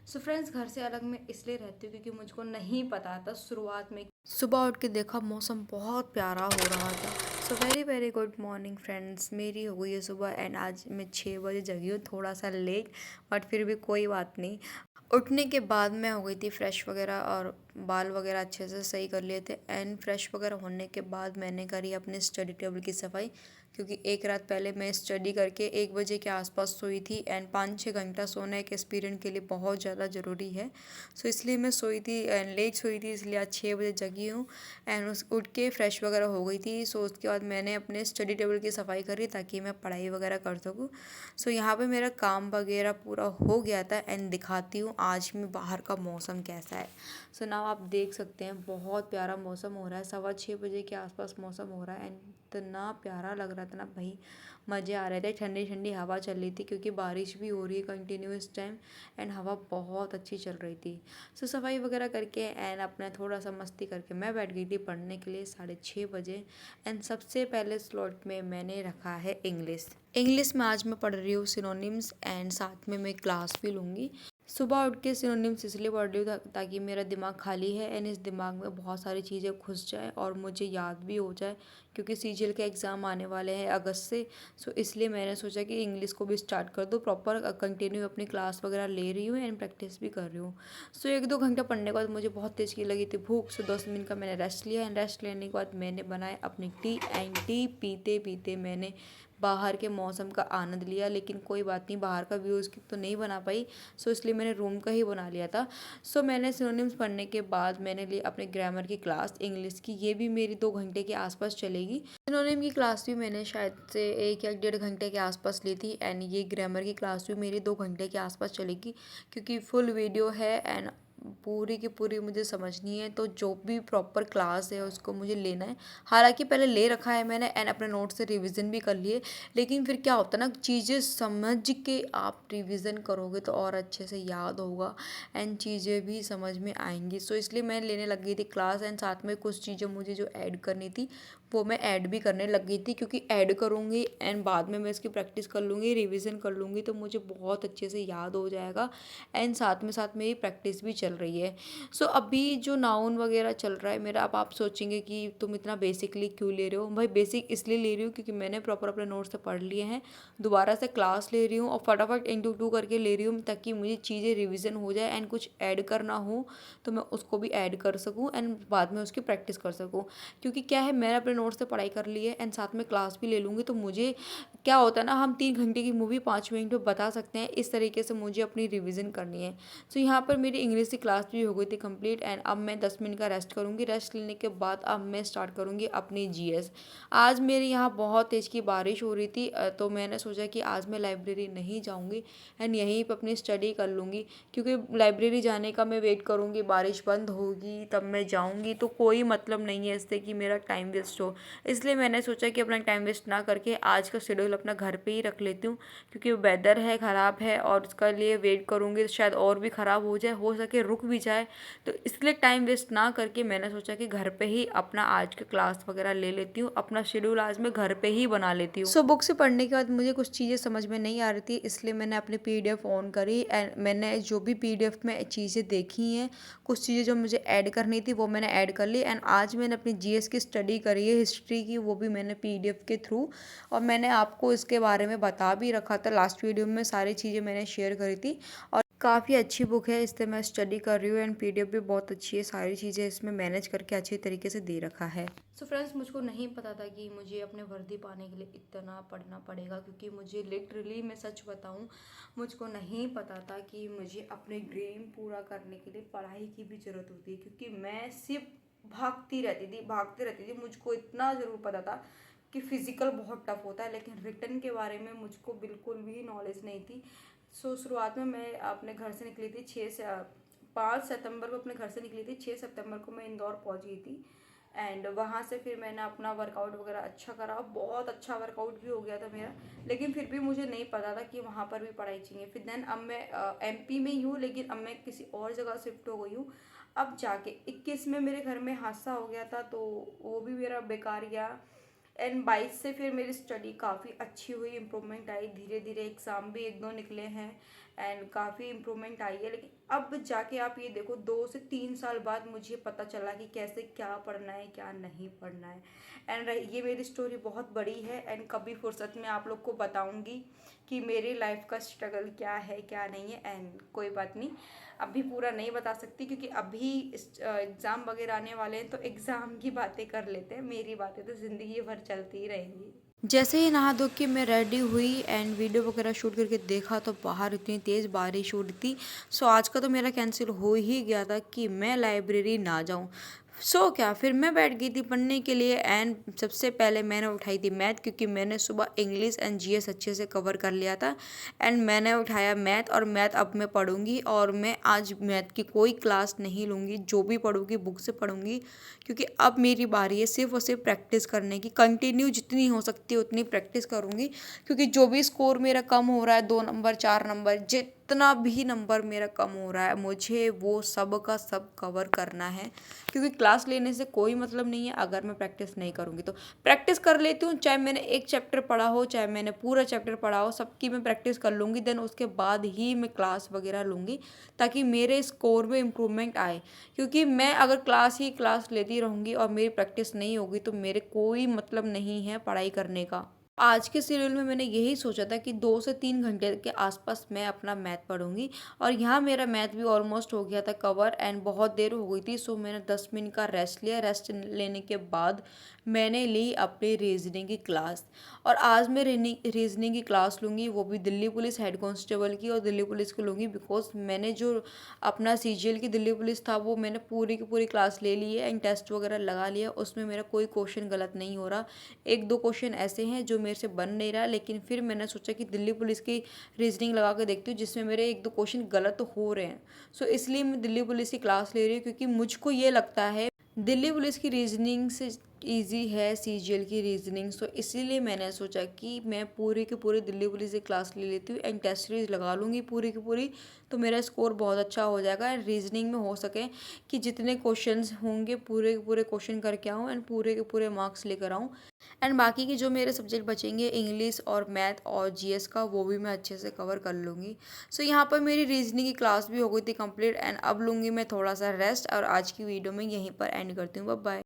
So friends, घर से अलग मैं इसलिए रहती हूँ क्योंकि मुझको नहीं पता था शुरुआत में। सुबह उठ के देखा मौसम बहुत प्यारा हो रहा था। So very very good morning friends. मेरी हो गई है सुबह एंड आज मैं 6 बजे जगी हूँ, थोड़ा सा लेट, बट फिर भी कोई बात नहीं। उठने के बाद मैं हो गई थी फ्रेश वगैरह और बाल वगैरह अच्छे से सही कर लिए थे। एंड फ्रेश वगैरह होने के बाद मैंने करी अपने स्टडी टेबल की सफाई, क्योंकि एक रात पहले मैं स्टडी करके 1 बजे के आसपास सोई थी। एंड 5-6 घंटा सोना एक एस्पिरेंट के लिए बहुत ज़्यादा ज़रूरी है। सो इसलिए मैं सोई थी एंड लेट सोई थी, इसलिए आज 6 बजे जगी हूँ। एंड उस उठ के फ्रेश वगैरह हो गई थी। सो उसके बाद मैंने अपने स्टडी टेबल की सफाई करी ताकि मैं पढ़ाई वगैरह कर सकूँ। सो यहाँ पे मेरा काम वगैरह पूरा हो गया था। एंड दिखाती हूँ आज में बाहर का मौसम कैसा है। सो नाउ आप देख सकते हैं बहुत प्यारा मौसम हो रहा है। 6:15 बजे के आसपास मौसम हो रहा है एंड इतना प्यारा लग रहा था ना भाई, मज़े आ रहे थे। ठंडी ठंडी हवा चल रही थी क्योंकि बारिश भी हो रही है कंटिन्यू इस टाइम। एंड हवा बहुत अच्छी चल रही थी। सो सफाई वगैरह करके एंड अपना थोड़ा सा मस्ती करके मैं बैठ गई थी पढ़ने के लिए 6:30 बजे। एंड सबसे पहले स्लॉट में मैंने रखा है इंग्लिश। इंग्लिश में आज मैं पढ़ रही हूँ सिनोनिम्स एंड साथ में मैं क्लास भी लूँगी। सुबह उठ के सिनोनिम्स इसलिए पढ़ रही हूँ ताकि मेरा दिमाग खाली है एंड इस दिमाग में बहुत सारी चीज़ें घुस जाए और मुझे याद भी हो जाए, क्योंकि सीजीएल के एग्ज़ाम आने वाले हैं अगस्त से। सो इसलिए मैंने सोचा कि इंग्लिश को भी स्टार्ट कर दो, प्रॉपर कंटिन्यू अपनी क्लास वगैरह ले रही हूँ एंड प्रैक्टिस भी कर रही हूँ। सो 1-2 घंटा पढ़ने के बाद मुझे बहुत तेज़ की लगी थी भूख। सो 10 मिनट का मैंने रेस्ट लिया एंड रेस्ट लेने के बाद मैंने बनाए अपनी टी एंड टी पीते पीते मैंने बाहर के मौसम का आनंद लिया। लेकिन कोई बात नहीं, बाहर का व्यू उसकी तो नहीं बना पाई, सो इसलिए मैंने रूम का ही बना लिया था। सो मैंने सिनोनिम्स पढ़ने के बाद मैंने ली अपने ग्रामर की क्लास इंग्लिश की। ये भी मेरी 2 घंटे के आसपास चलेगी। सिनोनिम की क्लास भी मैंने शायद से 1 या 1.5 घंटे के आसपास ली थी एंड ये ग्रामर की क्लास भी मेरी 2 घंटे के आसपास चलेगी, क्योंकि फुल वीडियो है एंड पूरी की पूरी मुझे समझनी है। तो जो भी प्रॉपर क्लास है उसको मुझे लेना है। हालांकि पहले ले रखा है मैंने एंड अपने नोट से रिवीजन भी कर लिए, लेकिन फिर क्या होता है ना, चीज़ें समझ के आप रिवीजन करोगे तो और अच्छे से याद होगा एंड चीज़ें भी समझ में आएंगी। सो इसलिए मैं लेने लग गई थी क्लास एंड साथ में कुछ चीज़ें मुझे जो ऐड करनी थी वो मैं ऐड भी करने लग गई थी, क्योंकि ऐड करूँगी एंड बाद में मैं इसकी प्रैक्टिस कर लूँगी, रिवीजन कर लूँगी तो मुझे बहुत अच्छे से याद हो जाएगा। एंड साथ में मेरी प्रैक्टिस भी चल रही है। सो अभी जो नाउन वगैरह चल रहा है मेरा, अब आप सोचेंगे कि तुम इतना बेसिकली क्यों ले रहे हो। भाई बेसिक इसलिए ले रही हूँ क्योंकि मैंने प्रॉपर अपने नोट्स से पढ़ लिए हैं, दोबारा से क्लास ले रही हूँ और फटाफट इंटू टू करके ले रही हूँ ताकि मुझे चीज़ें रिवीजन हो जाए एंड कुछ ऐड करना हो तो मैं उसको भी ऐड कर सकूँ एंड बाद में उसकी प्रैक्टिस कर सकूँ। क्योंकि क्या है, मैंने अपने नोट्स से पढ़ाई कर ली है एंड साथ में क्लास भी ले लूँगी तो मुझे क्या होता है ना, हम 3 घंटे की मूवी 5 मिनट में बता सकते हैं। इस तरीके से मुझे अपनी रिवीजन करनी है। सो यहाँ पर मेरी इंग्लिश की क्लास भी हो गई थी कंप्लीट एंड अब मैं 10 मिनट का रेस्ट करूँगी। रेस्ट लेने के बाद अब मैं स्टार्ट करूँगी अपनी जीएस। आज मेरे यहाँ बहुत तेज़ की बारिश हो रही थी, तो मैंने सोचा कि आज मैं लाइब्रेरी नहीं जाऊँगी एंड यहीं पर अपनी स्टडी कर लूँगी, क्योंकि लाइब्रेरी जाने का मैं वेट करूँगी, बारिश बंद होगी तब मैं जाऊँगी तो कोई मतलब नहीं है इससे कि मेरा टाइम वेस्ट हो। इसलिए मैंने सोचा कि अपना टाइम वेस्ट ना करके आज का शेड्यूल अपना घर पे ही रख लेती हूँ, क्योंकि वेदर है ख़राब है और उसका लिए वेट करूँगी तो शायद और भी ख़राब हो जाए, हो सके रुक भी जाए। तो इसलिए टाइम वेस्ट ना करके मैंने सोचा कि घर पे ही अपना आज का क्लास वगैरह ले लेती हूँ, अपना शेड्यूल आज मैं घर पे ही बना लेती हूँ। सो बुक से पढ़ने के बाद मुझे कुछ चीज़ें समझ में नहीं आ रही थी, इसलिए मैंने अपनी पीडीएफ ऑन करी एंड मैंने जो भी पीडीएफ में चीज़ें देखी हैं, कुछ चीज़ें जो मुझे ऐड करनी थी वो मैंने ऐड कर ली। एंड आज मैंने अपनी जीएस की स्टडी करी है, हिस्ट्री की, वो भी मैंने पीडीएफ के थ्रू, और मैंने आपको इसके बारे में बता भी रखा था लास्ट वीडियो में, सारी चीज़ें मैंने शेयर करी थी। और काफ़ी अच्छी बुक है, इससे मैं स्टडी कर रही हूँ एंड पीडीएफ भी बहुत अच्छी है, सारी चीज़ें इसमें मैनेज करके अच्छे तरीके से दे रखा है। सो फ्रेंड्स, मुझको नहीं पता था कि मुझे अपने वर्दी पाने के लिए इतना पढ़ना पड़ेगा, क्योंकि मुझे लिटरली, मैं सच बताऊँ, मुझको नहीं पता था कि मुझे अपने ड्रीम पूरा करने के लिए पढ़ाई की भी ज़रूरत होती है, क्योंकि मैं सिर्फ भागती रहती थी। मुझको इतना ज़रूर पता था कि फ़िज़िकल बहुत टफ होता है, लेकिन रिटर्न के बारे में मुझको बिल्कुल भी नॉलेज नहीं थी। सो शुरुआत में मैं अपने घर से निकली थी 5 सितंबर को अपने घर से निकली थी। 6 सितंबर को मैं इंदौर पहुंच गई थी एंड वहाँ से फिर मैंने अपना वर्कआउट वगैरह अच्छा करा, बहुत अच्छा वर्कआउट भी हो गया था मेरा। लेकिन फिर भी मुझे नहीं पता था कि वहाँ पर भी पढ़ाई चाहिए। फिर देन अब मैं एमपी में ही हूँ, लेकिन अब मैं किसी और जगह शिफ्ट हो गई हूँ। अब जाके 21 में मेरे घर में हादसा हो गया था, तो वो भी मेरा बेकार गया। एंड 22 से फिर मेरी स्टडी काफ़ी अच्छी हुई, इम्प्रूवमेंट आई, धीरे धीरे एग्ज़ाम भी 1-2 निकले हैं एंड काफ़ी इम्प्रूवमेंट आई है। लेकिन अब जाके आप ये देखो 2 से 3 साल बाद मुझे पता चला कि कैसे क्या पढ़ना है क्या नहीं पढ़ना है। एंड ये मेरी स्टोरी बहुत बड़ी है एंड कभी फुर्सत में आप लोग को बताऊंगी कि मेरी लाइफ का स्ट्रगल क्या है क्या नहीं है। एंड कोई बात नहीं, अभी पूरा नहीं बता सकती क्योंकि अभी एग्ज़ाम वगैरह आने वाले हैं, तो एग्ज़ाम की बातें कर लेते हैं, मेरी बातें तो ज़िंदगी भर चलती ही रहेंगी। जैसे ही नहा धो के मैं रेडी हुई एंड वीडियो वगैरह शूट करके देखा तो बाहर इतनी तेज़ बारिश हो रही थी। सो आज का तो मेरा कैंसिल हो ही गया था कि मैं लाइब्रेरी ना जाऊं। सो क्या फिर मैं बैठ गई थी पढ़ने के लिए एंड सबसे पहले मैंने उठाई थी मैथ, क्योंकि मैंने सुबह इंग्लिश एंड जीएस अच्छे से कवर कर लिया था। एंड मैंने उठाया मैथ, और मैथ अब मैं पढ़ूंगी और मैं आज मैथ की कोई क्लास नहीं लूँगी, जो भी पढ़ूंगी बुक से पढ़ूंगी, क्योंकि अब मेरी बारी है सिर्फ और सिर्फ प्रैक्टिस करने की। कंटिन्यू जितनी हो सकती है उतनी प्रैक्टिस करूँगी, क्योंकि जो भी स्कोर मेरा कम हो रहा है 2 नंबर 4 नंबर, जितना भी नंबर मेरा कम हो रहा है मुझे वो सब का सब कवर करना है। क्योंकि क्लास लेने से कोई मतलब नहीं है अगर मैं प्रैक्टिस नहीं करूँगी। तो प्रैक्टिस कर लेती हूँ, चाहे मैंने एक चैप्टर पढ़ा हो चाहे मैंने पूरा चैप्टर पढ़ा हो, सबकी मैं प्रैक्टिस कर लूँगी। देन उसके बाद ही मैं क्लास वगैरह लूँगी ताकि मेरे स्कोर में इम्प्रूवमेंट आए। क्योंकि मैं अगर क्लास लेती रहूँगी और मेरी प्रैक्टिस नहीं होगी तो मेरे कोई मतलब नहीं है पढ़ाई करने का। आज के सीरियल में मैंने यही सोचा था कि 2 से 3 घंटे के आसपास मैं अपना मैथ पढ़ूंगी, और यहाँ मेरा मैथ भी ऑलमोस्ट हो गया था कवर एंड बहुत देर हो गई थी। सो मैंने 10 मिनट का रेस्ट लिया। रेस्ट लेने के बाद मैंने ली अपनी रीजनिंग की क्लास, और आज मैं रीजनिंग की क्लास लूँगी, वो भी दिल्ली पुलिस हेड कांस्टेबल की और दिल्ली पुलिस की लूँगी। बिकॉज मैंने जो अपना सीजीएल की दिल्ली पुलिस था वो मैंने पूरी की पूरी क्लास ले ली है एंड टेस्ट वगैरह लगा लिया, उसमें मेरा कोई क्वेश्चन गलत नहीं हो रहा। एक दो क्वेश्चन ऐसे हैं जो मेरे से बन नहीं रहा, लेकिन फिर मैंने सोचा कि दिल्ली पुलिस की रीजनिंग लगा के देखती हूँ जिसमें मेरे एक दो क्वेश्चन गलत हो रहे हैं। सो इसलिए मैं दिल्ली पुलिस की क्लास ले रही हूँ, क्योंकि मुझको ये लगता है दिल्ली पुलिस की रीजनिंग से इजी है सीजीएल की रीजनिंग। सो इसीलिए मैंने सोचा कि मैं पूरी की पूरी दिल्ली पुलिस की क्लास ले लेती हूँ एंड टेस्ट सीरीज लगा लूँगी पूरी की पूरी, तो मेरा स्कोर बहुत अच्छा हो जाएगा। एंड रीजनिंग में हो सके कि जितने क्वेश्चंस होंगे पूरे के पूरे क्वेश्चन करके आऊँ एंड पूरे के पूरे मार्क्स लेकर आऊँ। एंड बाकी के जो मेरे सब्जेक्ट बचेंगे इंग्लिश और मैथ और जीएस का, वो भी मैं अच्छे से कवर कर लूँगी। सो यहाँ पर मेरी रीजनिंग की क्लास भी हो गई थी कंप्लीट एंड अब लूँगी मैं थोड़ा सा रेस्ट, और आज की वीडियो में यहीं पर एंड करती हूँ। Bye bye.